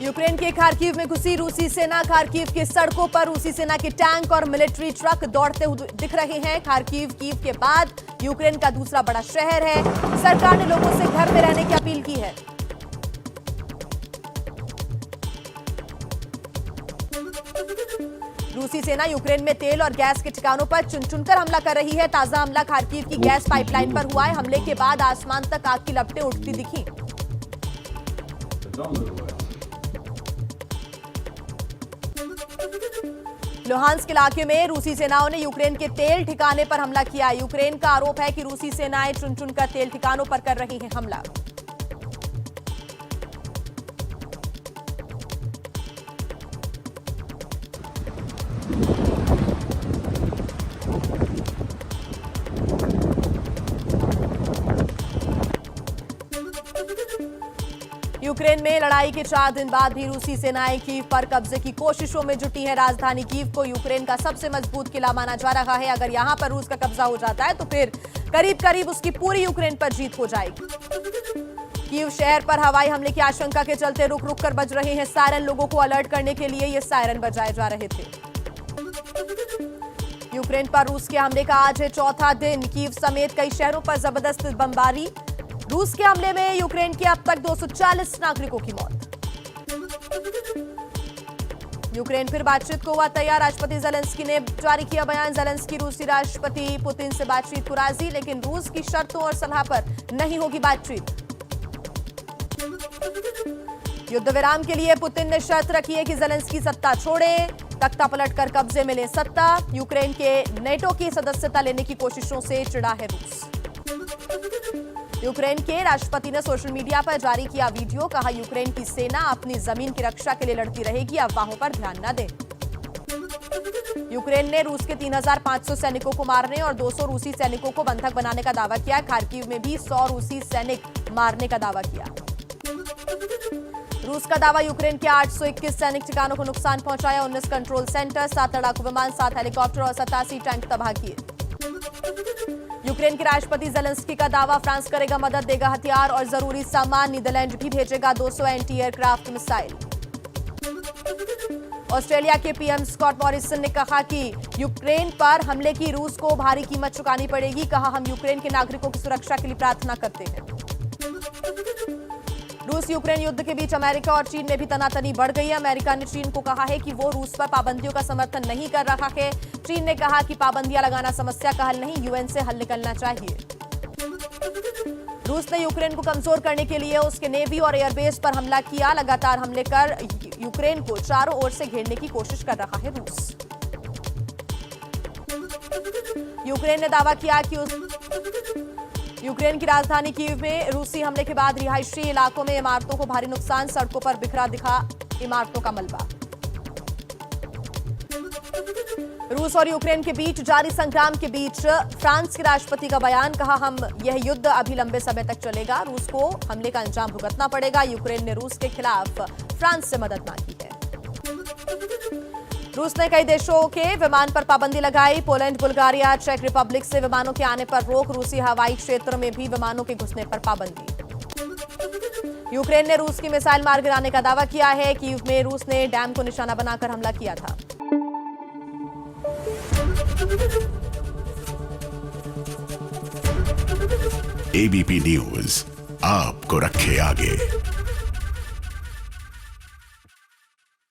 Ukraine के Kharkiv में घुसी रूसी सेना। खार्किव की सड़कों पर रूसी सेना के टैंक और मिलिट्री ट्रक दौड़ते हुए दिख रहे हैं। खार्किव कीव के बाद यूक्रेन का दूसरा बड़ा शहर है। सरकार ने लोगों से घर में रहने की अपील की है। रूसी सेना यूक्रेन में तेल और गैस के ठिकानों पर चुन-चुनकर हमला कर रही है। ताजा हमला खार्किव की गैस पाइपलाइन पर हुआ है। हमले के बाद आसमान तक आग की लपटें उठती दिखी। लुहांस्क इलाके में रूसी सेनाओं ने यूक्रेन के तेल ठिकाने पर हमला किया। यूक्रेन का आरोप है कि रूसी सेनाएं चुन-चुनकर तेल ठिकानों पर कर रही हैं हमला। यूक्रेन में लड़ाई के 4 दिन बाद भी रूसी सेनाएं कीव पर कब्जे की कोशिशों में जुटी हैं। राजधानी कीव को यूक्रेन का सबसे मजबूत किला माना जा रहा है। अगर यहां पर रूस का कब्जा हो जाता है तो फिर करीब करीब उसकी पूरी यूक्रेन पर जीत हो जाएगी। कीव शहर पर हवाई हमले की आशंका के चलते रुक रुक कर बज रहे हैं सायरन। लोगों को अलर्ट करने के लिए ये सायरन बजाए जा रहे थे। यूक्रेन पर रूस के हमले का आज है चौथा दिन। कीव समेत कई शहरों पर जबरदस्त बमबारी। रूस के हमले में यूक्रेन के अब तक 240 नागरिकों की मौत। यूक्रेन फिर बातचीत को हुआ तैयार। राष्ट्रपति जेलेंस्की ने जारी किया बयान। जेलेंस्की रूसी राष्ट्रपति पुतिन से बातचीत को राजी, लेकिन रूस की शर्तों और सलाह पर नहीं होगी बातचीत। युद्ध विराम के लिए पुतिन ने शर्त रखी है कि जेलेंस्की सत्ता छोड़े, तख्ता पलटकर कब्जे में ले सत्ता। यूक्रेन के नेटो की सदस्यता लेने की कोशिशों से चिढ़ा है रूस। यूक्रेन के राष्ट्रपति ने सोशल मीडिया पर जारी किया वीडियो। कहा, यूक्रेन की सेना अपनी जमीन की रक्षा के लिए लड़ती रहेगी, अफवाहों पर ध्यान न दें। यूक्रेन ने रूस के 3,500 सैनिकों को मारने और 200 रूसी सैनिकों को बंधक बनाने का दावा किया। खार्किव में भी 100 रूसी सैनिक मारने का दावा किया। रूस का दावा, यूक्रेन के 821 सैनिक ठिकानों को नुकसान पहुंचाया। 19 कंट्रोल सेंटर, 7 लड़ाकू विमान, 7 हेलीकॉप्टर और 87 टैंक तबाह किए। यूक्रेन के राष्ट्रपति जेलेंस्की का दावा, फ्रांस करेगा मदद, देगा हथियार और जरूरी सामान। नीदरलैंड भी भेजेगा 200 एंटी एयरक्राफ्ट मिसाइल। ऑस्ट्रेलिया के पीएम स्कॉट मॉरिसन ने कहा कि यूक्रेन पर हमले की रूस को भारी कीमत चुकानी पड़ेगी। कहा, हम यूक्रेन के नागरिकों की सुरक्षा के लिए प्रार्थना करते हैं। रूस यूक्रेन युद्ध के बीच अमेरिका और चीन में भी तनातनी बढ़ गई है। अमेरिका ने चीन को कहा है कि वो रूस पर पाबंदियों का समर्थन नहीं कर रहा है। चीन ने कहा कि पाबंदियां लगाना समस्या का हल नहीं, यूएन से हल निकलना चाहिए। रूस ने यूक्रेन को कमजोर करने के लिए उसके नेवी और एयरबेस पर हमला किया। लगातार हमले कर यूक्रेन को चारों ओर से घेरने की कोशिश कर रहा है रूस। यूक्रेन ने दावा किया कि यूक्रेन की राजधानी कीव में रूसी हमले के बाद रिहायशी इलाकों में इमारतों को भारी नुकसान। सड़कों पर बिखरा दिखा इमारतों का मलबा। रूस और यूक्रेन के बीच जारी संग्राम के बीच फ्रांस के राष्ट्रपति का बयान। कहा, हम यह युद्ध अभी लंबे समय तक चलेगा, रूस को हमले का अंजाम भुगतना पड़ेगा। यूक्रेन ने रूस के खिलाफ फ्रांस से मदद मांगी है। रूस ने कई देशों के विमान पर पाबंदी लगाई। पोलैंड, बुल्गारिया, चेक रिपब्लिक से विमानों के आने पर रोक। रूसी हवाई क्षेत्र में भी विमानों के घुसने पर पाबंदी। यूक्रेन ने रूस की मिसाइल मार गिराने का दावा किया है। कीव में रूस ने डैम को निशाना बनाकर हमला किया था। एबीपी न्यूज आपको रखे आगे।